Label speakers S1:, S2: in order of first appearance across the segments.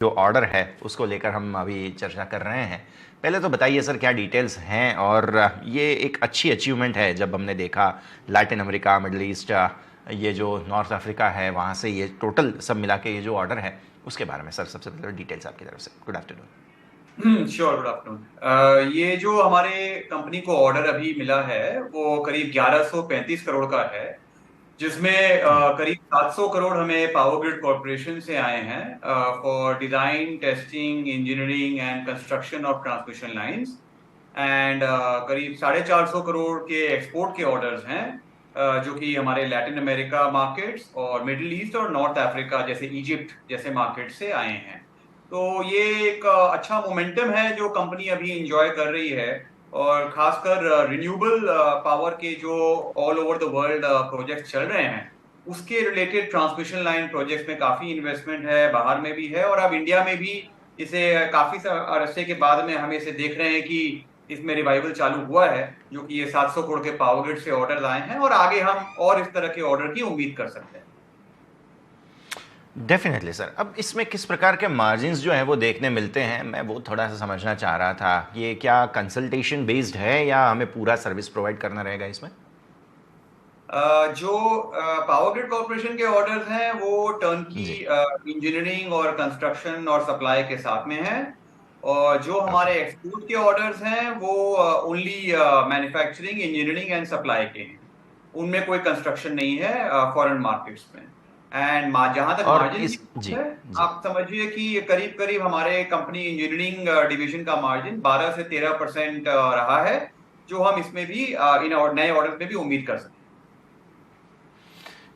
S1: जो ऑर्डर है उसको लेकर हम अभी चर्चा कर रहे हैं। पहले तो बताइए सर, क्या डिटेल्स हैं, और ये एक अच्छी अचीवमेंट है जब हमने देखा लैटिन अमेरिका, मिडल ईस्ट, ये जो नॉर्थ अफ्रीका है वहाँ से ये टोटल सब मिला के ये जो ऑर्डर है उसके बारे में सर सबसे पहले डिटेल्स आपकी तरफ से। Good afternoon.
S2: Sure, good afternoon. ये जो हमारे कंपनी को ऑर्डर अभी मिला है वो करीब 1135 करोड़ का है, जिसमें करीब 700 करोड़ हमें पावर ग्रिड कॉरपोरेशन से आए हैं for design, testing, engineering and construction of transmission lines. And करीब 450 करोड़ के एक्सपोर्ट के ऑर्डर्स हैं, जो कि हमारे लैटिन अमेरिका मार्केट्स और मिडिल ईस्ट और नॉर्थ अफ्रीका जैसे इजिप्ट जैसे मार्केट से आए हैं। तो ये एक अच्छा मोमेंटम है जो कंपनी अभी इंजॉय कर रही है। और खासकर रिन्यूएबल पावर के जो all over the world project चल रहे हैं, उसके रिलेटेड ट्रांसमिशन लाइन प्रोजेक्ट्स में काफी इन्वेस्टमेंट है, बाहर में भी है और अब इंडिया में भी इसे काफी अरसे के बाद में हम इसे देख रहे हैं कि इसमें रिवाइवल चालू हुआ है, जो कि ये 700 करोड़ के पावर ग्रिड से ऑर्डर आए हैं और आगे हम और इस तरह के ऑर्डर की उम्मीद कर सकते हैं।
S1: डेफिनेटली सर, अब इसमें किस प्रकार के मार्जिन्स जो हैं वो देखने मिलते हैं, मैं वो थोड़ा सा समझना चाह रहा था। ये क्या कंसल्टेशन बेस्ड है या हमें पूरा सर्विस प्रोवाइड करना रहेगा इसमें?
S2: जो पावर ग्रिड कॉर्पोरेशन के ऑर्डर्स हैं वो टर्न की
S1: जी।
S2: इंजीनियरिंग और कंस्ट्रक्शन और सप्लाई के साथ में है। और जो
S1: ओके।
S2: हमारे एक्सपोर्ट के ऑर्डर्स हैं वो only manufacturing, engineering and supply के हैं। उनमें कोई कंस्ट्रक्शन नहीं है फॉरेन मार्केट्स में। एंड जहां तक
S1: और
S2: मार्जिन की
S1: इस जी।
S2: बात है,
S1: जी।
S2: आप समझिए कि करीब करीब हमारे कंपनी इंजीनियरिंग डिवीजन का मार्जिन 12 से 13% रहा है, जो हम इसमें भी इन नए ऑर्डर में भी उम्मीद कर सकते हैं।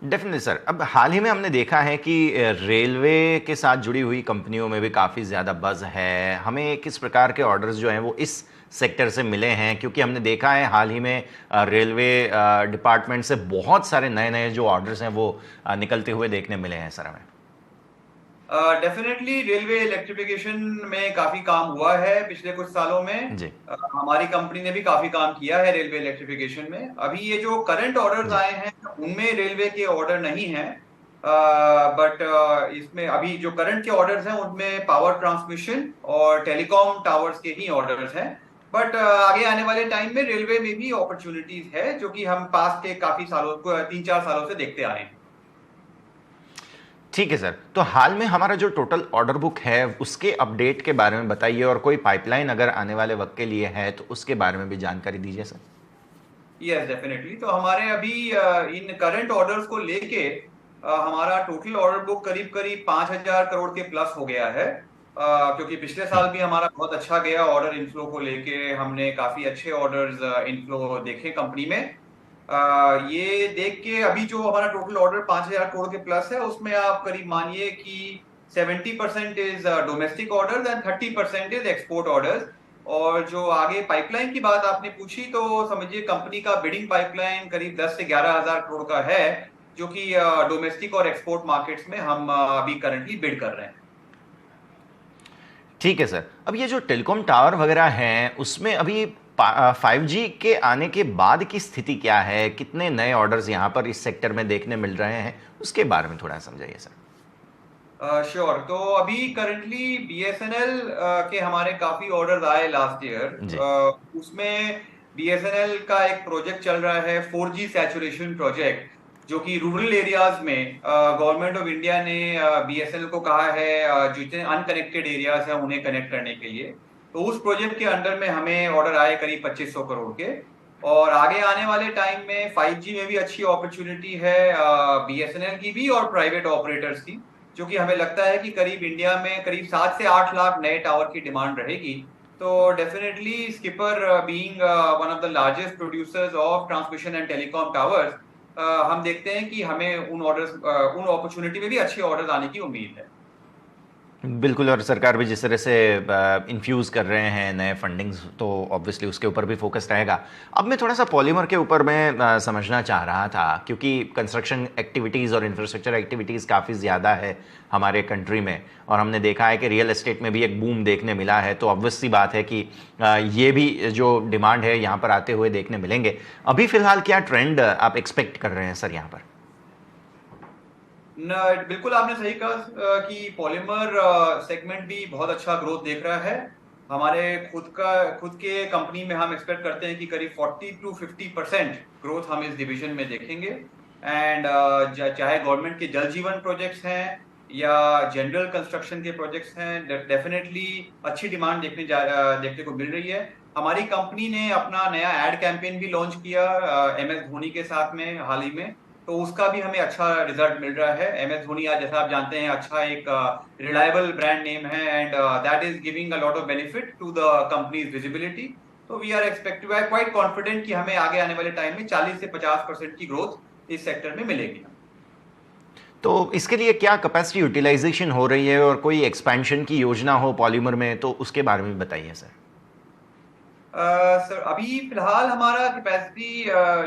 S1: डेफिनेटली सर, अब हाल ही में हमने देखा है कि रेलवे के साथ जुड़ी हुई कंपनियों में भी काफ़ी ज़्यादा बज़ है। हमें किस प्रकार के ऑर्डर्स जो हैं वो इस सेक्टर से मिले हैं, क्योंकि हमने देखा है हाल ही में रेलवे डिपार्टमेंट से बहुत सारे नए नए जो ऑर्डर्स हैं वो निकलते हुए देखने मिले हैं सर हमें।
S2: डेफिनेटली रेलवे इलेक्ट्रिफिकेशन में काफी काम हुआ है पिछले कुछ सालों में।
S1: जी।
S2: हमारी कंपनी ने भी काफी काम किया है रेलवे इलेक्ट्रिफिकेशन में। अभी ये जो करंट ऑर्डर्स
S1: जी।
S2: आए हैं उनमें रेलवे के ऑर्डर नहीं है, बट इसमें अभी जो करंट के ऑर्डर्स हैं उनमें पावर ट्रांसमिशन और टेलीकॉम टावर्स के ही ऑर्डर्स हैं। बट आगे आने वाले टाइम में रेलवे में भी अपॉर्चुनिटीज है, जो कि हम पास के काफी सालों को 3-4 सालों से देखते आ रहे हैं।
S1: ठीक है सर, तो हाल में हमारा जो टोटल ऑर्डर बुक है उसके अपडेट के बारे में बताइए, और कोई पाइपलाइन अगर आने वाले वक्त के लिए है तो उसके बारे में भी जानकारी दीजिए सर।
S2: Yes, definitely. तो हमारे अभी इन करंट ऑर्डर्स को लेके हमारा टोटल ऑर्डर बुक करीब करीब 5,000 करोड़ के प्लस हो गया है। क्योंकि पिछले साल भी हमारा बहुत अच्छा गया ऑर्डर इनफ्लो को लेके, हमने काफी अच्छे ऑर्डर्स इनफ्लो देखे कंपनी में। ये देख के अभी जो हमारा टोटल ऑर्डर 5,000 करोड़ के प्लस है, उसमें आप करीब मानिए कि 70% is domestic orders and 30% is export orders. और जो आगे पाइपलाइन की बात आपने पूछी, तो समझिए कंपनी का बिडिंग पाइपलाइन करीब 10 से 11,000 करोड़ का है, जो कि डोमेस्टिक और एक्सपोर्ट मार्केट्स में हम अभी करंटली बिड कर रहे हैं।
S1: ठीक है सर, अब ये जो टेलीकॉम टावर वगैरह हैं उसमें अभी 5G के आने के बाद की स्थिति क्या है, कितने नए ऑर्डर्स यहाँ पर इस सेक्टर में देखने मिल रहे हैं, उसके बारे में थोड़ा समझाइए सर।
S2: श्योर। तो अभी करंटली बीएसएनएल के हमारे काफी ऑर्डर्स आए लास्ट ईयर।
S1: जी।
S2: उसमें बीएसएनएल का एक प्रोजेक्ट चल रहा है, 4G सैचुरेशन प्रोजेक्ट, जो कि रूरल एरियाज में गवर्नमेंट ऑफ इंडिया ने बीएसएनएल को कहा है जो जितने अनकनेक्टेड एरियाज हैं उन्हें कनेक्ट करने के लिए। तो उस प्रोजेक्ट के अंडर में हमें ऑर्डर आए करीब 2,500 करोड़ के। और आगे आने वाले टाइम में 5G में भी अच्छी अपॉर्चुनिटी है बीएसएनएल की भी और प्राइवेट ऑपरेटर्स की, जो कि हमें लगता है कि करीब इंडिया में करीब 7 से 8 लाख नए टावर की डिमांड रहेगी। तो definitely skipper being one of the largest producers of transmission and telecom towers, हम देखते हैं कि हमें उन ऑर्डर्स उन अपॉर्चुनिटी में भी अच्छे ऑर्डर्स आने की उम्मीद है।
S1: बिल्कुल, और सरकार भी जिस तरह से इन्फ्यूज़ कर रहे हैं नए फंडिंग्स, तो ऑब्वियसली उसके ऊपर भी फोकस रहेगा। अब मैं थोड़ा सा पॉलीमर के ऊपर मैं समझना चाह रहा था, क्योंकि कंस्ट्रक्शन एक्टिविटीज़ और इंफ्रास्ट्रक्चर एक्टिविटीज़ काफ़ी ज़्यादा है हमारे कंट्री में, और हमने देखा है कि रियल एस्टेट में भी एक बूम देखने मिला है। तो ऑब्वियस सी बात है कि ये भी जो डिमांड है यहाँ पर आते हुए देखने मिलेंगे। अभी फ़िलहाल क्या ट्रेंड आप एक्सपेक्ट कर रहे हैं सर यहाँ पर?
S2: बिल्कुल आपने सही कहा कि पॉलीमर सेगमेंट भी बहुत अच्छा ग्रोथ देख रहा है। हमारे खुद के कंपनी में हम एक्सपेक्ट करते हैं कि करीब 40 to 50% ग्रोथ हम इस डिवीजन में देखेंगे। एंड चाहे गवर्नमेंट के जल जीवन प्रोजेक्ट्स हैं या जनरल कंस्ट्रक्शन के प्रोजेक्ट्स हैं, डेफिनेटली अच्छी डिमांड देखने को मिल रही है। हमारी कंपनी ने अपना नया एड कैंपेन भी लॉन्च किया MS धोनी के साथ में हाल ही में, तो उसका भी हमें अच्छा रिजल्ट मिल रहा है। MS धोनी आज जैसा आप जानते हैं अच्छा एक रिलायबल ब्रांड नेम है, and that is giving a lot of benefit to the companies visibility. तो वी आर क्वाइट कॉन्फिडेंट कि हमें आगे आने वाले टाइम में 40 से 50% की ग्रोथ इस सेक्टर में मिलेगी।
S1: तो इसके लिए क्या कैपेसिटी यूटिलाइजेशन हो रही है और कोई एक्सपेंशन की योजना हो पॉलीमर में तो उसके बारे में बताइए सर।
S2: सर अभी फिलहाल हमारा कैपेसिटी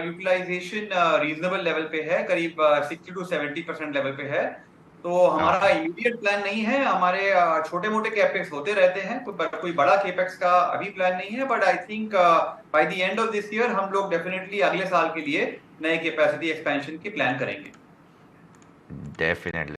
S2: यूटिलाइजेशन रीजनेबल लेवल पे है, करीब 60 to 70% लेवल पे है। तो हमारा
S1: ओके,
S2: इमीडिएट प्लान नहीं है। हमारे छोटे मोटे कैपेक्स होते रहते हैं, कोई बड़ा कैपेक्स का अभी प्लान नहीं है। But I think by the end of this year हम लोग डेफिनेटली अगले साल के लिए नए कैपेसिटी एक्सपेंशन की प्लान करेंगे।
S1: डेफिनेटली।